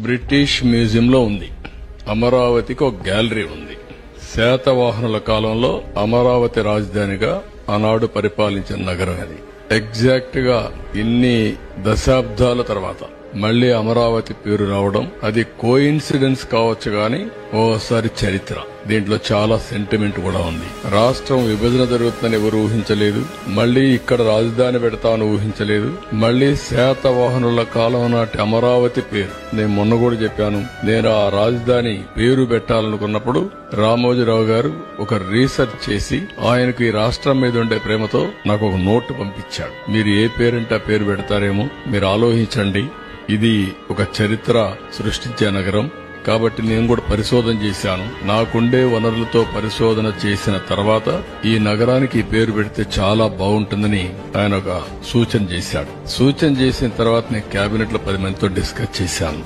British మ్యూజియంలో ఉంది. అమరావతికి ఒక గ్యాలరీ ఉంది. శాతవాహనుల కాలంలో అమరావతి రాజధానిగా ఆనాడు పరిపాలించిన నగరం అది. ఎగ్జాక్ట్ గా ఇన్ని దశాబ్దాల తర్వాత మళ్లీ అమరావతి పేరు రావడం అది కోయిన్సిడెన్స్ కావచ్చు గాని ఓసారి చరిత్ర. దీంట్లో చాలా సెంటిమెంట్ కూడా ఉంది. రాష్ట్రం విభజన జరుగుతుందని ఎవరు ఊహించలేదు. మళ్లీ ఇక్కడ రాజధాని పెడతామని ఊహించలేదు. మళ్లీ శాతవాహనుల కాలం నాటి అమరావతి పేరు నేను మొన్న కూడా చెప్పాను. నేను ఆ రాజధాని పేరు పెట్టాలనుకున్నప్పుడు రామోజీరావు గారు ఒక రీసెర్చ్ చేసి ఆయనకు ఈ రాష్ట్రం మీద ఉండే ప్రేమతో నాకు ఒక నోటు పంపించాడు. మీరు ఏ పేరంటే ఆ పేరు పెడతారేమో మీరు ఆలోచించండి. ఇది ఒక చరిత్ర సృష్టించే నగరం కాబట్టి నేను కూడా పరిశోధన చేశాను. నాకుండే వనరులతో పరిశోధన చేసిన తర్వాత ఈ నగరానికి ఈ పేరు పెడితే చాలా బాగుంటుందని ఆయన ఒక సూచన చేశాడు. సూచన చేసిన తర్వాత నేను కేబినెట్ లో 10 మందితో డిస్కస్ చేశాను.